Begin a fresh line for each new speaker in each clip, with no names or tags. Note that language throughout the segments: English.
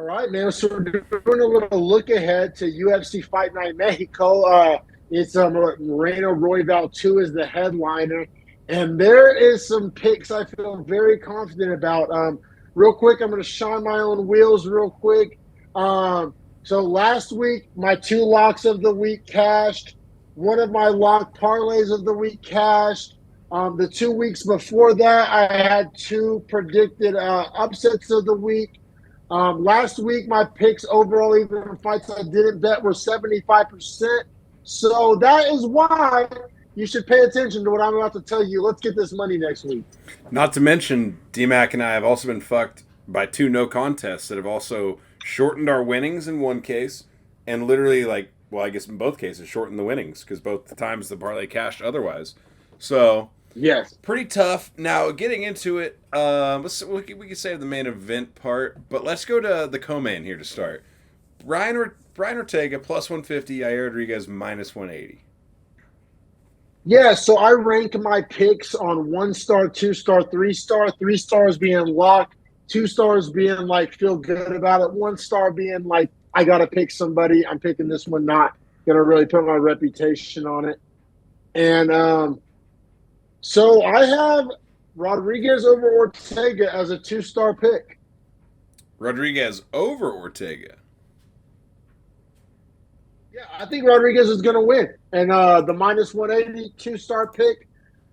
right, man. So we're doing a little look ahead to UFC Fight Night Mexico. It's Moreno Royval 2 is the headliner, and there is some picks I feel very confident about. Real quick, I'm going to shine my own wheels real quick. So last week, my two locks of the week cashed. One of my lock parlays of the week cashed. The 2 weeks before that, I had two predicted upsets of the week. Last week, my picks overall, even fights I didn't bet, were 75%. So that is why you should pay attention to what I'm about to tell you. Let's get this money next week.
Not to mention, DMAC and I have also been fucked by two no contests that have also shortened our winnings in one case, and literally, like, well, I guess in both cases, shortened the winnings because both the times the parlay cashed otherwise. So,
Yes.
pretty tough. Now, getting into it, we can save the main event part, but let's go to the co-main here to start. Brian Ortega plus 150, Yair Rodriguez minus 180.
Yeah, so I rank my picks on 1 star, 2 star, 3 star. 3 stars being locked, 2 stars being like feel good about it, 1 star being like I gotta pick somebody. I'm picking this one, not gonna really put my reputation on it. And so I have Rodriguez over Ortega as a 2 star pick.
Rodriguez over Ortega.
Yeah, I think Rodriguez is going to win. And the minus 180 2 star pick.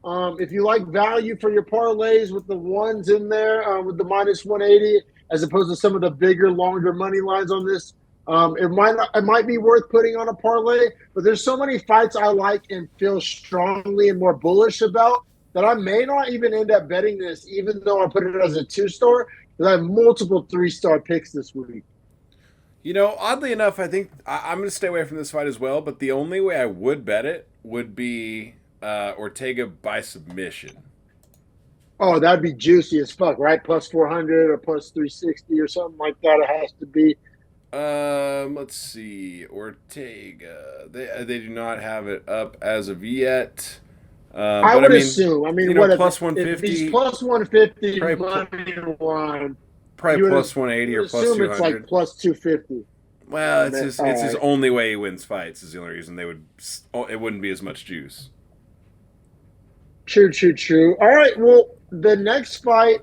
If you like value for your parlays with the ones in there with the minus 180, as opposed to some of the bigger, longer money lines on this, it might be worth putting on a parlay. But there's so many fights I like and feel strongly and more bullish about that I may not even end up betting this, even though I put it as a 2 star, because I have multiple 3 star picks this week.
You know, oddly enough, I think I'm going to stay away from this fight as well, but the only way I would bet it would be Ortega by submission.
Oh, that'd be juicy as fuck, right? Plus 400 or plus 360 or something like that. It has to be.
Let's see. Ortega. They do not have it up as of yet.
I
But I
would
mean,
assume. I
you
mean,
know,
what
plus
if he's
150,
plus 150
probably,
money one?
probably
You
plus
you
180
would
or plus
assume it's like
200.
plus 250.
Well, it's
All
his
right.
only way he wins fights is the only reason they would. It wouldn't be as much juice.
True, true, true. All right. Well, the next fight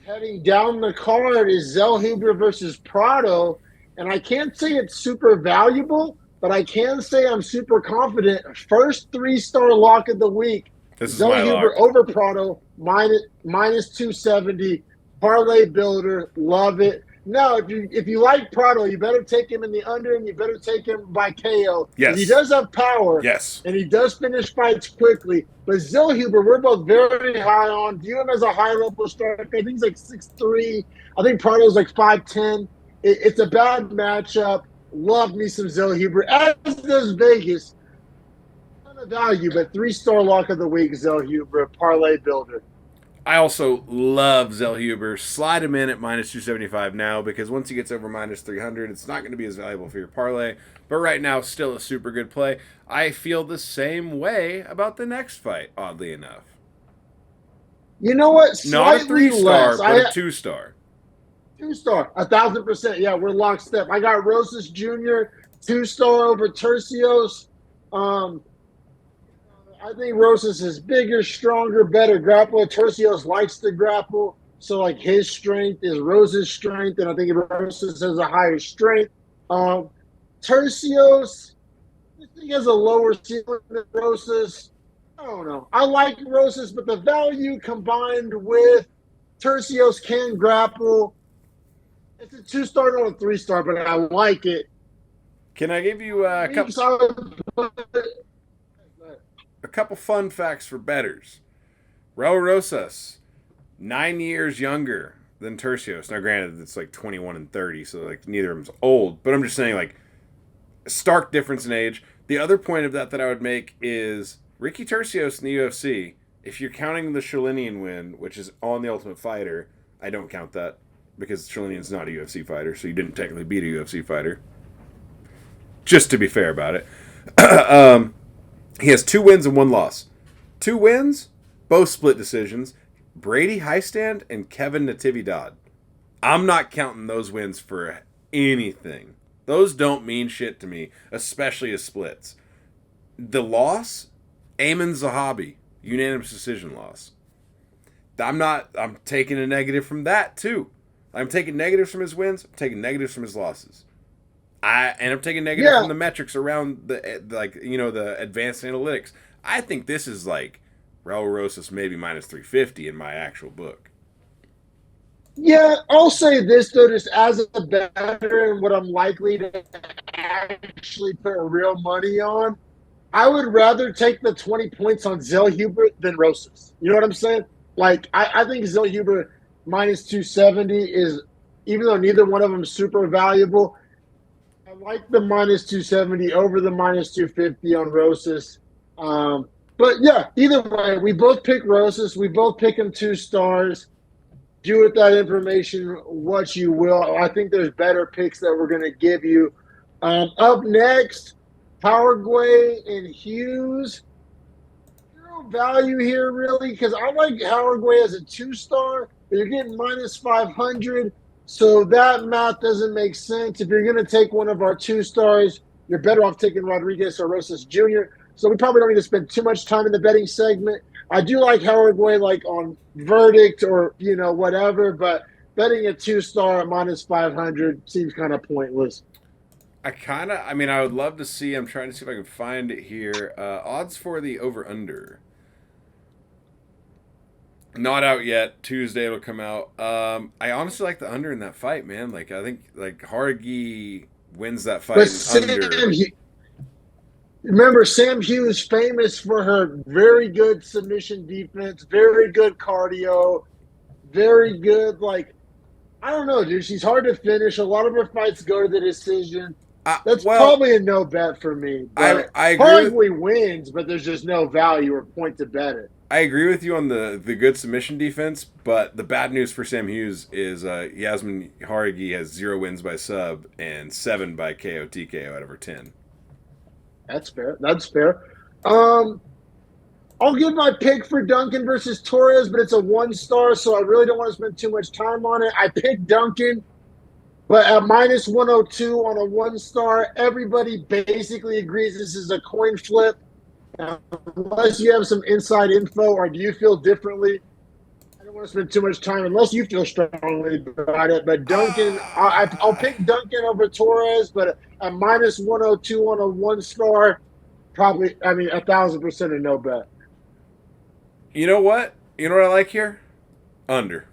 heading down the card is Zellhuber versus Prado. And I can't say it's super valuable, but I can say I'm super confident. First 3 star lock of the week,
This is my
Zellhuber
lock.
over Prado, minus 270. Parlay builder, love it. Now, if you like Prado, you better take him in the under, and you better take him by KO. Because he
Yes.
does have power,
Yes.
and he does finish fights quickly. But Zellhuber, we're both very high on. View him as a high-level striker. I think he's like 6'3". I think Prado's like 5'10". It's a bad matchup. Love me some Zellhuber, as does Vegas. Not a value, but 3 star lock of the week, Zellhuber, parlay builder.
I also love Zellhuber. Slide him in at minus 275 now because once he gets over minus 300, it's not going to be as valuable for your parlay. But right now, still a super good play. I feel the same way about the next fight, oddly enough.
You know what?
Not a
Slightly
3 star,
less.
but a 2 star.
2 star, 1,000%. Yeah, we're lockstep. I got Rosas Jr. 2 star over Tercios. Um, I think Rosas is bigger, stronger, better grappler. Tercios likes to grapple, so like his strength is Rosas' strength, and I think Rosas has a higher strength. Um, Tercios, I think has a lower ceiling than Rosas. I don't know. I like Rosas, but the value combined with Tercios can grapple. It's a 2 star, not a 3 star, but I like it.
Can I give you
Weeks I would put-
a couple fun facts for betters? Raul Rosas, 9 years younger than Tercios. Now, granted, it's like 21 and 30, so like neither of them's old. But I'm just saying, like, stark difference in age. The other point of that I would make is Ricky Tercios in the UFC. If you're counting the Shalinian win, which is on the Ultimate Fighter, I don't count that because Shalinian's not a UFC fighter, so you didn't technically beat a UFC fighter. Just to be fair about it. He has 2 wins and 1 loss. 2 wins, both split decisions. Brady Highstand and Kevin Natividad. I'm not counting those wins for anything. Those don't mean shit to me, especially as splits. The loss, Ayman Zahabi, unanimous decision loss. I'm taking a negative from that too. I'm taking negatives from his wins. I'm taking negatives from his losses. I'm taking negative from the metrics around the advanced analytics. I think this is like Raul Rosas maybe minus 350 in my actual book.
Yeah, I'll say this though, just as a bettor and what I'm likely to actually put real money on, I would rather take the 20 points on Zellhuber than Rosas. You know what I'm saying? Like, I think Zellhuber minus 270 is, even though neither one of them is super valuable, I like the minus 270 over the minus 250 on Rosas. But yeah, either way, we both pick Rosas. We both pick him 2 stars. Do with that information what you will. I think there's better picks that we're going to give you. Up next, Powerguay and Hughes. Zero value here, really, because I like Powerguay as a 2-star, but you're getting minus 500. So that math doesn't make sense. If you're going to take one of our 2 stars, you're better off taking Rodriguez or Rosas Jr. So we probably don't need to spend too much time in the betting segment. I do like Powerguay like on verdict or, whatever, but betting a 2-star at minus 500 seems kind of pointless.
I would love to see, I'm trying to see if I can find it here. Odds for the over-under. Not out yet. Tuesday it'll come out. I honestly like the under in that fight, man. Like, I think, Hargi wins that fight under.
Remember, Sam Hughes famous for her very good submission defense, very good cardio, very good, I don't know, dude. She's hard to finish. A lot of her fights go to the decision. That's probably a no bet for me. But
I agree.
Probably wins, but there's just no value or point to bet it.
I agree with you on the good submission defense, but the bad news for Sam Hughes is Yasmin Haragi has 0 wins by sub and 7 by KO TKO out of her 10.
That's fair. I'll give my pick for Duncan versus Torres, but it's a 1-star, so I really don't want to spend too much time on it. I picked Duncan, but at minus 102 on a 1-star, everybody basically agrees this is a coin flip. Unless you have some inside info, or do you feel differently? I don't want to spend too much time unless you feel strongly about it. But Duncan, I'll pick Duncan over Torres, but at minus 102 on a 1-star, probably, 1,000% a no bet.
You know what? You know what I like here? Under.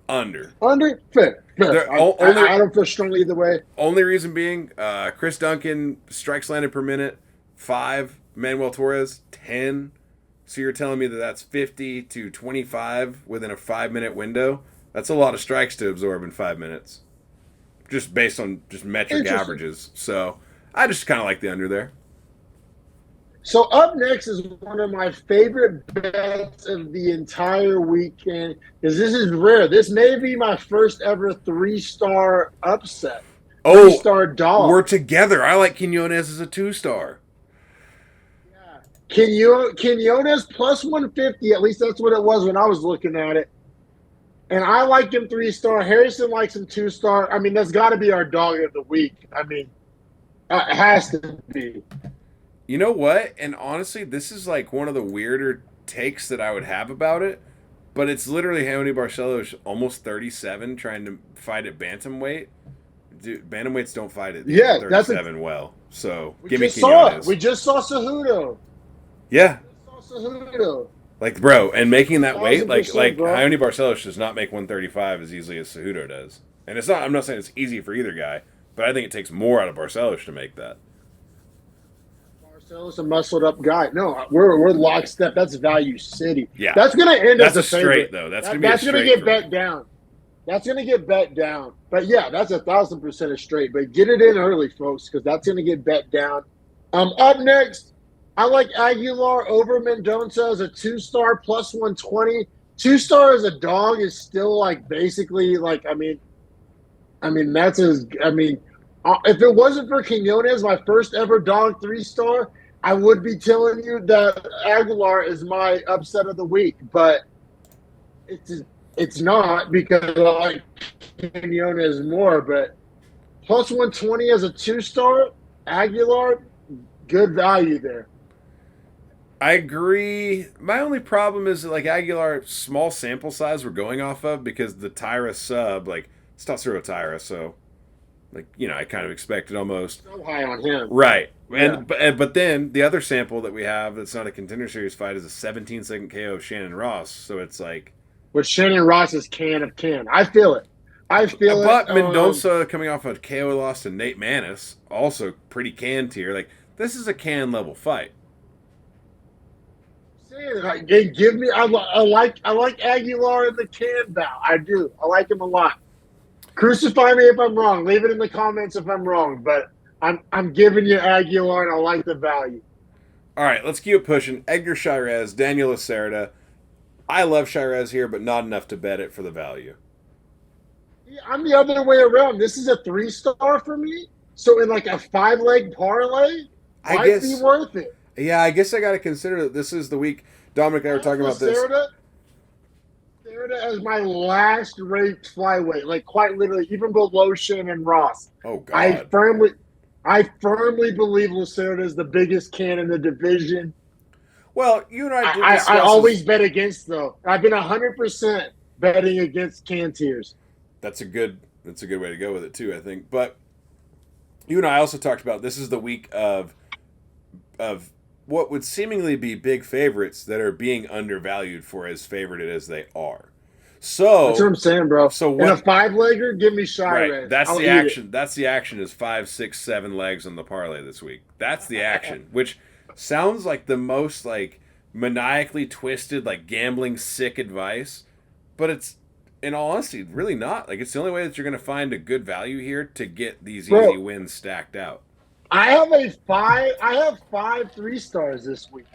Fair. I don't feel strongly either way.
Only reason being, Chris Duncan, strikes landed per minute, 5. Manuel Torres, 10. So you're telling me that's 50 to 25 within a 5-minute window? That's a lot of strikes to absorb in 5 minutes. Just based on just metric averages. So I just kind of like the under there.
So up next is one of my favorite bets of the entire weekend, because this is rare. This may be my first ever 3-star upset. 3-star dog.
We're together. I like Quinones as a 2-star.
Yeah. Quinones plus 150, at least that's what it was when I was looking at it. And I like him 3-star. Harrison likes him 2-star. That's got to be our dog of the week. It has to be.
You know what? And honestly, this is like one of the weirder takes that I would have about it. But it's literally Raoni Barcelos, almost 37, trying to fight at bantamweight. Dude, bantamweights don't fight at 37 well. So give me Quinones.
We just saw Cejudo.
Yeah.
Cejudo.
Like, bro, and making that weight, like
bro.
Raoni Barcelos does not make 135 as easily as Cejudo does. And it's not. I'm not saying it's easy for either guy, but I think it takes more out of Barcelos to make that.
Barcelos a muscled up guy. No, we're lockstep. That's Value City.
Yeah,
that's gonna end as a
straight though. That's gonna
get bet down. That's gonna get bet down. But yeah, that's 1,000% a straight. But get it in early, folks, because that's gonna get bet down. Up next, I like Aguilar over Mendoza as a 2-star plus 120. 2-star as a dog is still basically that's as if it wasn't for Quinones, my first ever dog 3-star, I would be telling you that Aguilar is my upset of the week. But it's It's not because I like Quinones more, but plus 120 as a 2 star, Aguilar, good value there.
I agree. My only problem is that, like, Aguilar, small sample size we're going off of because the Tyra sub, like, it's Tatsuro Tyra, so, like, I kind of expected almost.
So high on him.
Right.
Yeah.
But then the other sample that we have that's not a contender series fight is a 17-second KO of Shannon Ross. So it's like,
With Shannon Ross's can of can. I feel it. I feel it.
but Mendoza coming off a KO loss to Nate Manis, also pretty can tier. Like, this is a can level fight.
Saying, like, give me. I like Aguilar in the can bout. I do. I like him a lot. Crucify me if I'm wrong. Leave it in the comments if I'm wrong. But I'm giving you Aguilar, and I like the value.
All right, let's keep it pushing. Edgar Shirez, Daniel Lacerda. I love Shirez here, but not enough to bet it for the value.
Yeah, I'm the other way around. This is a 3 star for me. So in like a 5 leg parlay,
I
might be
guess,
worth it.
yeah, I guess I got to consider that this is the week. Dominic and I
I
were
have
talking about this.
Lacerda as my last ranked flyweight, like quite literally, even below Shannon Ross.
Oh,
I
God.
firmly, I firmly believe Lacerda is the biggest can in the division.
Well, you and I did
I
discuss
always
this.
bet against though. I've been 100% betting against can tiers.
That's a good way to go with it too, I think. But you and I also talked about this is the week of what would seemingly be big favorites that are being undervalued for as favorited as they are.
That's what
So
I'm saying, bro.
so
In a
what
5 legger, give me
right,
Shirez.
that's
I'll
the
eat it.
action. That's the action is 5, 6, 7 legs on the parlay this week. That's the action, which sounds like the most like maniacally twisted, like gambling sick advice, but it's in all honesty really not. Like it's the only way that you're gonna find a good value here to get these easy
Bro,
wins stacked out.
I have 5 3 stars this week,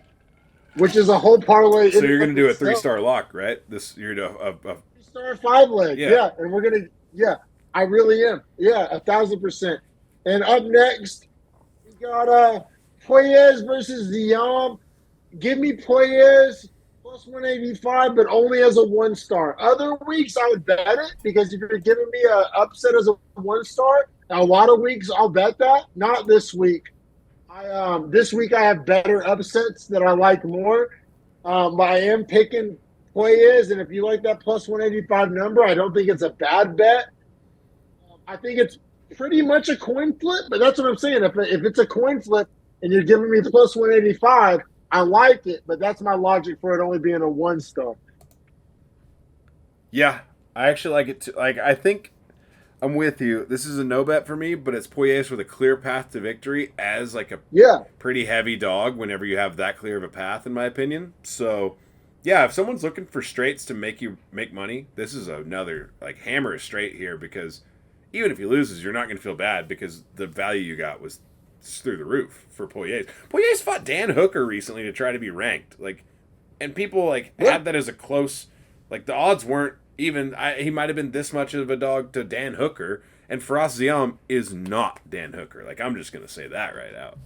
which is a whole parlay
So
in
you're
and
gonna
of
do a three
itself.
star lock, right? This you're a
3 star 5 leg.
yeah.
Yeah. And we're gonna yeah, I really am. Yeah, 1,000%. And up next, we got Puelles versus Ziam. Give me Puelles plus 185, but only as a 1 star. Other weeks I would bet it because if you're giving me a upset as a 1 star, a lot of weeks I'll bet that. Not this week. This week I have better upsets that I like more. But I am picking Puelles, and if you like that plus 185 number, I don't think it's a bad bet. I think it's pretty much a coin flip, but that's what I'm saying. If it's a coin flip and you're giving me plus 185, I like it, but that's my logic for it only being a 1 star.
Yeah, I actually like it too. Like I think I'm with you. This is a no bet for me, but it's Puelles with a clear path to victory as like a
Yeah.
pretty heavy dog whenever you have that clear of a path, in my opinion. So, yeah, if someone's looking for straights to make you make money, this is another like hammer straight here because even if he loses, you're not going to feel bad because the value you got was through the roof for Puelles. Puelles fought Dan Hooker recently to try to be ranked, like, and people like
Yeah.
had that as a close. Like the odds weren't even. He might have been this much of a dog to Dan Hooker, and Faraz Ziam is not Dan Hooker. Like I'm just gonna say that right out.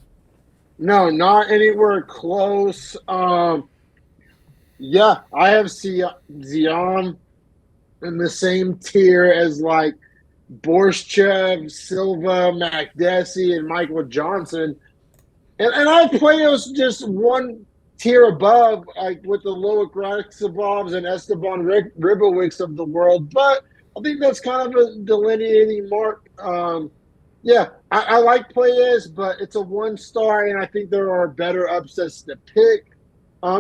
No, not anywhere close. Yeah, I have Zion in the same tier as like Borshchev, Silva, McDessie, and Michael Johnson. And I play us just one tier above, like with the Loic Raxabovs and Esteban Ribowicz of the world. But I think that's kind of a delineating mark. Yeah, I like Players, but it's a 1 star, and I think there are better upsets to pick.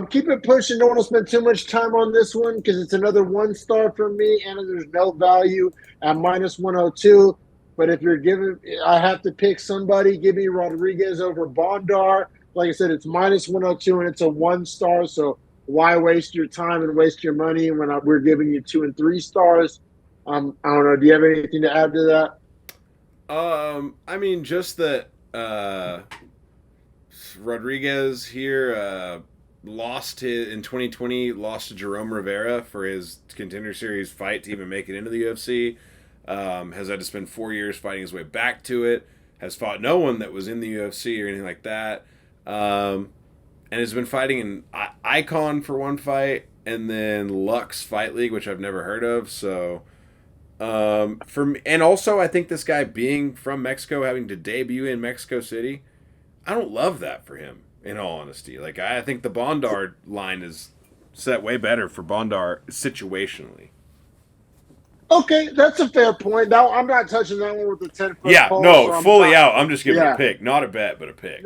Keep it pushing. Don't want to spend too much time on this one because it's another 1 star for me, and there's no value at minus 102. But if you're giving, I have to pick somebody. Give me Rodriguez over Bondar. Like I said, it's minus 102 and it's a 1 star. So why waste your time and waste your money when we're giving you 2 and 3 stars? I don't know. Do you have anything to add to that?
I mean, just that Rodriguez here lost his in 2020, lost to Jerome Rivera for his contender series fight to even make it into the UFC. Has had to spend 4 years fighting his way back to it. Has fought no one that was in the UFC or anything like that. And has been fighting in Icon for one fight and then Lux Fight League, which I've never heard of. So, for me, and also I think this guy being from Mexico, having to debut in Mexico City, I don't love that for him. In all honesty, like I think the Bondar line is set way better for Bondar situationally.
Okay, that's a fair point. Now I'm not touching that one with the 10 foot
Yeah,
pole,
no,
so I'm
fully
not.
out. I'm just giving a
Yeah,
pick, not a bet, but a pick.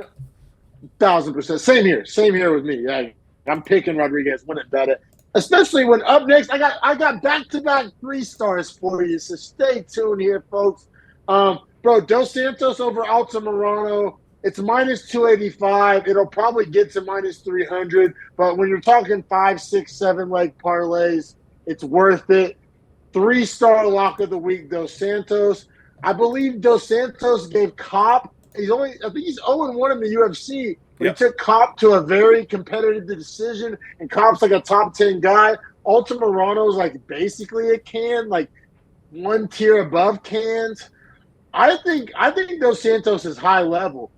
1000%. Same here with me. Yeah, I'm picking Rodriguez. Wouldn't bet it, especially when up next I got back to back 3 stars for you. So stay tuned here, folks. Bro, Dos Santos over Altamirano. It's minus 285. It'll probably get to minus 300. But when you're talking 5, 6, 7 leg parlays, it's worth it. 3 star lock of the week, Dos Santos. I believe Dos Santos gave Cop. I think he's 0-1 in the UFC, but
Yep.
he took Cop to a very competitive decision, and Cop's like a top 10 guy. Altamirano's like basically a can, like one tier above cans. I think Dos Santos is high level.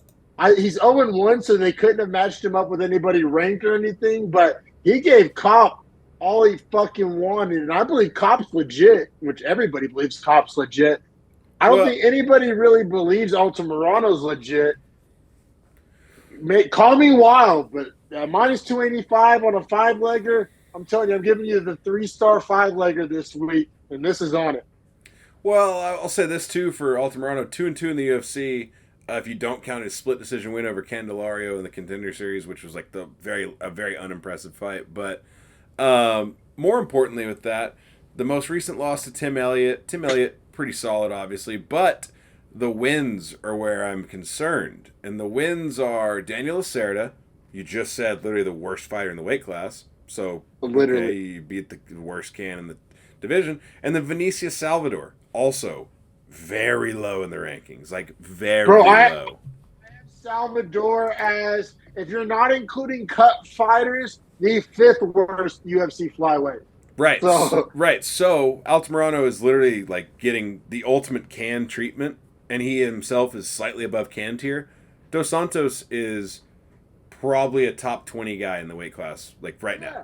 He's 0-1, so they couldn't have matched him up with anybody ranked or anything, but he gave Cop all he fucking wanted. And I believe Cop's legit, which everybody believes Cop's legit. I don't
Well,
think anybody really believes Altamirano's legit. Call me wild, but minus 285 on a 5-legger, I'm telling you, I'm giving you the 3 star 5-legger this week, and this is on it.
well, I'll say this too for Altamirano, 2-2 in the UFC. If you don't count his split decision win over Candelario in the Contender Series, which was like a very unimpressive fight. But more importantly, with that, the most recent loss to Tim Elliott. Tim Elliott, pretty solid, obviously, but the wins are where I'm concerned, and the wins are Daniel Lacerda. You just said literally the worst fighter in the weight class. So
Literally.
okay, you beat the worst can in the division, and then Vinicius Salvador also very low in the rankings, like very
Bro,
low.
Salvador as, if you're not including cut fighters, the 5th worst UFC flyweight.
Right,
So
right. So Altamirano is literally like getting the ultimate can treatment, and he himself is slightly above can tier. Dos Santos is probably a top 20 guy in the weight class, like right now.
yeah,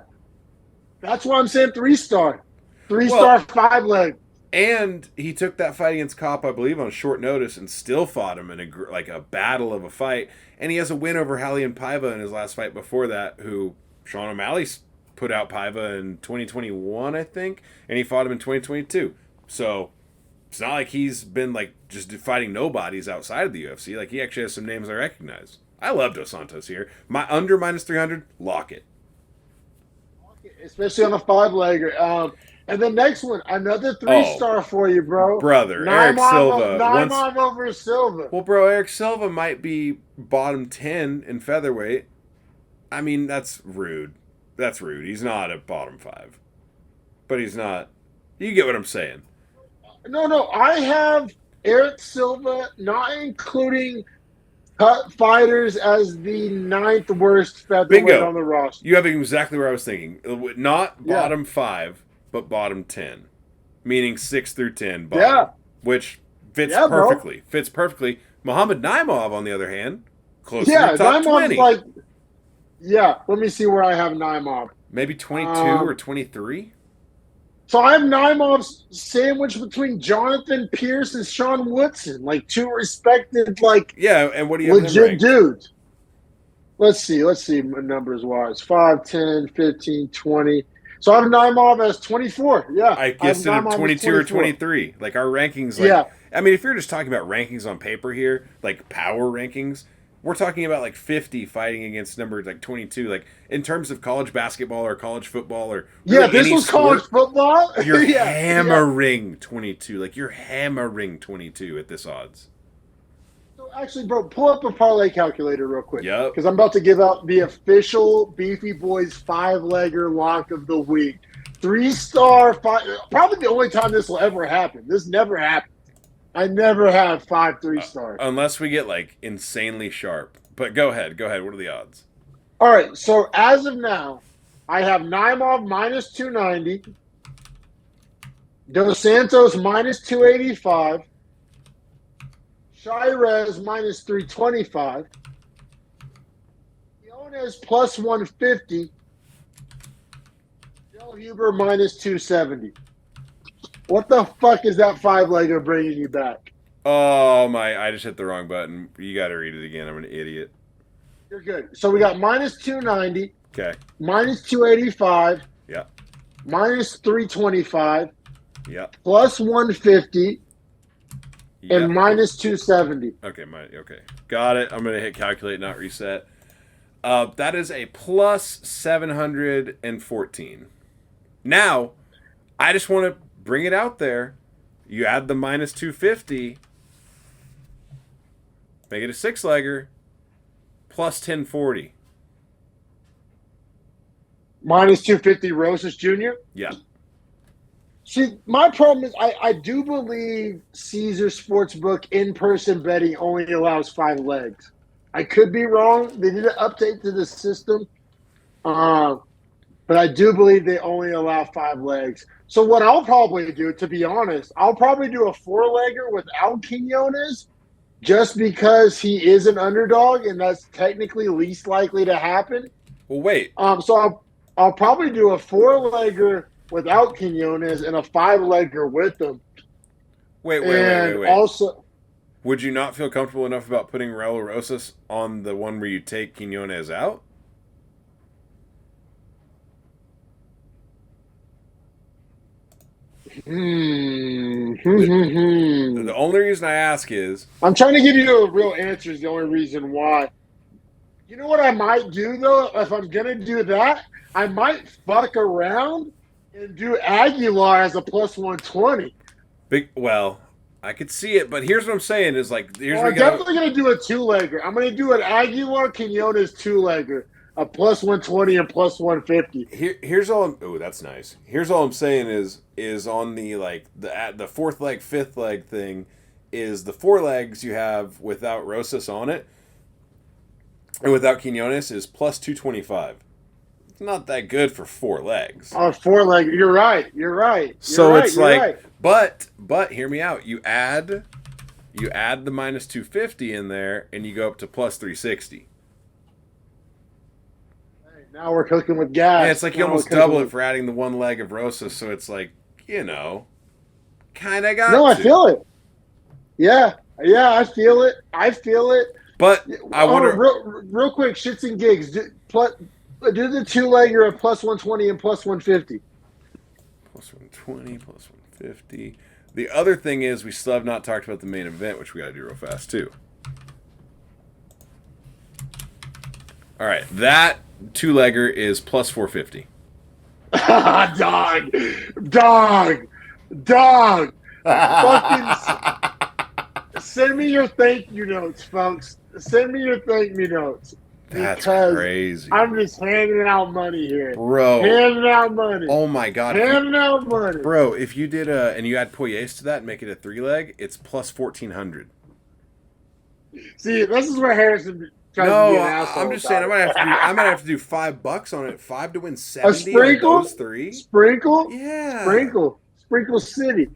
that's why I'm saying 3 star. 3 star
Well,
5-leg.
and he took that fight against Kopp, I believe, on short notice, and still fought him in a battle of a fight. And he has a win over Raulian Paiva in his last fight before that, who Sean O'Malley put out Paiva in 2021, I think, and he fought him in 2022. So it's not like he's been like just fighting nobodies outside of the UFC. Like he actually has some names I recognize. I love Dos Santos here. My under minus 300, lock it.
Especially on a 5-legger. And the next one, another 3 star for you, bro.
Brother, Eric Silva.
Naimov over Silva.
Well, bro, Eric Silva might be bottom 10 in featherweight. I mean, that's rude. That's rude. He's not a bottom 5. But he's not. You get what I'm saying.
No. I have Eric Silva, not including cut fighters, as the 9th worst featherweight
Bingo.
on the roster.
You have exactly where I was thinking. Not bottom 5, but bottom 10. Meaning 6 through 10 bottom.
Yeah.
Which fits
Yeah, bro.
perfectly. Fits perfectly. Muhammad Naimov, on the other hand, closer
Yeah,
to top
Naimov's
20.
like, yeah, let me see where I have Naimov.
Maybe 22 or 23?
So I have Naimov sandwiched between Jonathan Pierce and Sean Woodson, like 2 respected, like,
Yeah, and what do you have
legit
ranked?
dudes. Let's see numbers wise. 5, 10, 15, 20. So I have Naimov as 24. Yeah.
I guessed it at 22 or 23. Like our rankings, like,
Yeah.
I mean, if you're just talking about rankings on paper here, like power rankings, we're talking about like 50 fighting against numbers like 22. Like in terms of college basketball or college football or
Yeah,
really
this
any
was
sport,
college football.
you're
Yeah,
hammering 22. Like you're hammering 22 at this odds.
So actually, bro, pull up a parlay calculator real quick.
Yep.
Because I'm about to give out the official Beefy Boys 5-legger lock of the week. 3-star, probably the only time this will ever happen. This never happened. I never have 5 3-stars.
Unless we get like insanely sharp. But go ahead. What are the odds?
All right, so as of now, I have Naimov minus 290, Dos Santos minus 285, Shirez minus 325, Iones plus 150, Huber minus 270. What the fuck is that five-legger bringing you back?
Oh my! I just hit the wrong button. You got to read it again. I'm an idiot.
You're good. So we got minus 290,
Okay.
minus 285,
Yeah.
minus 325,
Yeah.
plus 150,
Yeah.
and minus 270.
Okay. Got it. I'm gonna hit calculate, not reset. That is a plus 714. Now, I just want to bring it out there. You add the minus 250, make it a six-legger, plus 1040.
Minus 250 Rosas Jr.?
Yeah.
See, my problem is I do believe Caesar Sportsbook in-person betting only allows five legs. I could be wrong. They did an update to the system. But I do believe they only allow five legs. So what I'll probably do, to be honest, I'll probably do a four-legger without Quinones just because he is an underdog, and that's technically least likely to happen.
Well, wait.
So I'll probably do a four-legger without Quinones and a five-legger with them.
Wait.
Also,
would you not feel comfortable enough about putting Raul Rosas on the one where you take Quinones out? The only reason I ask is
I'm trying to give you a real answer is the only reason why. You know what I might do, though? If I'm going to do that, I might fuck around and do Aguilar as a plus 120.
Well, I could see it, but here's what I'm saying is like,
I'm definitely going to do a two-legger. I'm going to do an Aguilar Quinones two-legger, a plus 120 and plus 150.
Here's all. Oh, that's nice. Here's all I'm saying is on the like the fourth leg, fifth leg thing, is the four legs you have without Rosas on it and without Quinones is plus 225. It's not that good for four legs.
Oh, four-legger. You're right.
It's like, but hear me out. You add the minus 250 in there, and you go up to plus 360.
Now we're cooking with gas.
Yeah, it's like you almost double it for adding the one leg of Rosas, so it's like, kind of got
No,
to.
I feel it. Yeah, I feel it.
But I wonder...
real quick, shits and gigs. Do the two-legger at plus 120 and plus 150.
Plus 120, plus 150. The other thing is we still have not talked about the main event, which we got to do real fast, too. All right, that two-legger is plus 450.
Dog. Fucking send me your thank you notes, folks. Send me your thank you notes.
That's crazy.
I'm just handing out money here.
Bro.
Handing out money.
Oh, my God.
Handing out money.
Bro, if you did and you add Poyes to that and make it a three-leg, it's plus 1,400.
See, this is where Harrison...
No, I'm just saying I might have to do $5 on it. 5 to win 70
a sprinkle?
on those three.
Sprinkle?
Yeah.
Sprinkle City.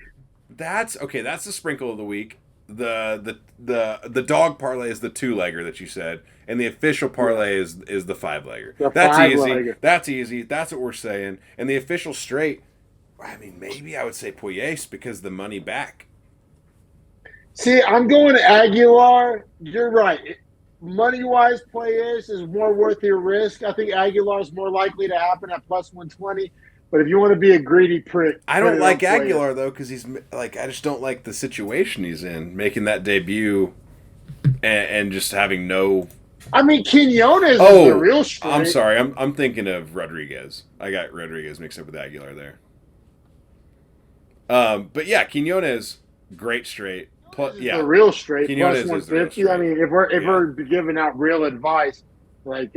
That's okay. That's the sprinkle of the week. The dog parlay is the two-legger that you said, and the official parlay is the five-legger. That's easy. That's easy. That's what we're saying. And the official straight, I mean, maybe I would say Poyes because the money back.
See, I'm going Aguilar. You're right. Money-wise, Poyes is more worth your risk. I think Aguilar is more likely to happen at plus 120. But if you want to be a greedy prick,
I don't like Aguilar though because he's like I just don't like the situation he's in, making that debut and just having no.
I mean, Quinones is the real straight.
I'm sorry, I'm thinking of Rodriguez. I got Rodriguez mixed up with Aguilar there. But yeah, Quinones, great straight.
The real straight
Quinones
plus 150. I mean, if we're giving out real advice, like.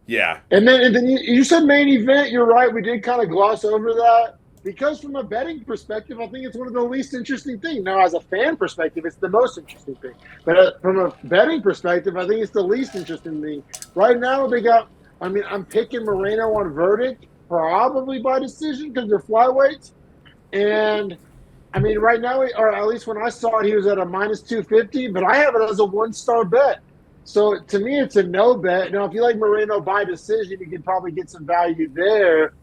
Yeah.
And then you said main event. You're right. We did kind of gloss over that because from a betting perspective, I think it's one of the least interesting things. Now, as a fan perspective, it's the most interesting thing. But from a betting perspective, I think it's the least interesting thing. Right now, I'm picking Moreno on verdict, probably by decision because they're flyweights. And, I mean, right now, or at least when I saw it, he was at a minus 250, but I have it as a one-star bet. So to me, it's a no bet. Now, if you like Moreno by decision, you can probably get some value there.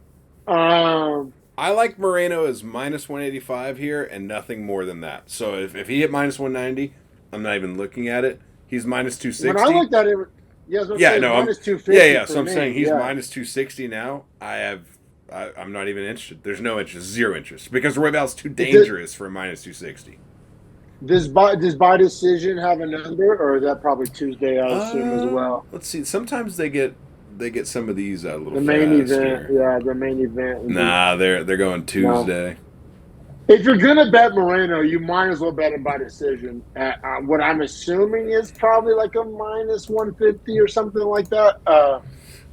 Um,
I like Moreno as minus 185 here and nothing more than that. So if he hit minus 190, I'm not even looking at it. He's minus
when I
260.
looked at it, yeah, I was gonna
Yeah,
say it's
no,
minus two
yeah,
fifty
yeah.
for
So I'm saying
me.
he's
Yeah,
minus 260 now. I'm not even interested. There's no interest, zero interest, because Royval's too
Does,
dangerous for a minus 260.
does by decision have a number, or is that probably Tuesday? I assume as well.
Let's see. Sometimes they get some of these a little
The main event,
faster.
yeah, the main event.
Nah, they're going
No,
Tuesday.
if you're gonna bet Moreno, you might as well bet him by decision. At, what I'm assuming is probably like a minus 150 or something like that.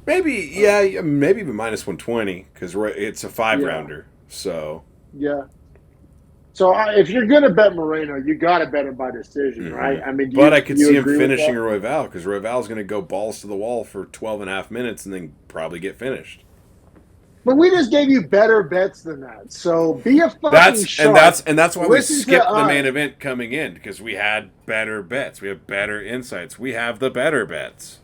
Maybe yeah, maybe even minus 120 because it's a five
Yeah,
rounder. So
yeah. So if you're gonna bet Moreno, you gotta bet him by decision, right?
hmm.
I mean, do
But I
you
could
do you
see him
agree with
finishing
that?
a Royval because Royval's going to go balls to the wall for 12 and a half minutes and then probably get finished.
But we just gave you better bets than that. So be a fucking shark.
That's why we
Listen to
skipped the
us.
main event coming in because we had better bets. We have better insights. We have the better bets.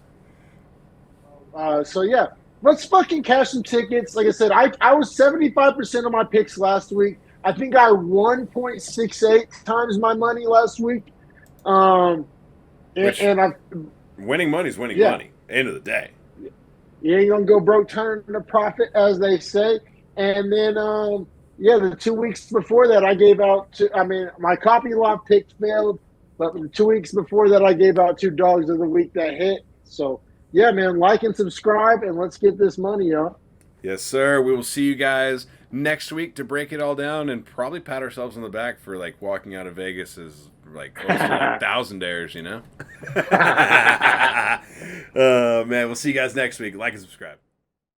So yeah, let's fucking cash some tickets. Like I said, I was 75% of my picks last week. I think I 1.68 times my money last week. Um,
Which
and I,
winning money is winning
yeah,
money. End of the day.
you ain't gonna go broke, turn a profit, as they say. And then, yeah, the 2 weeks before that, I gave out. I mean, my copy lot pick failed, but the 2 weeks before that, I gave out two dogs of the week that hit. So, yeah, man, like and subscribe, and let's get this money up.
Yes, sir. We will see you guys next week to break it all down and probably pat ourselves on the back for like walking out of Vegas as like close to like thousandaires, you know? Man, we'll see you guys next week. Like and subscribe.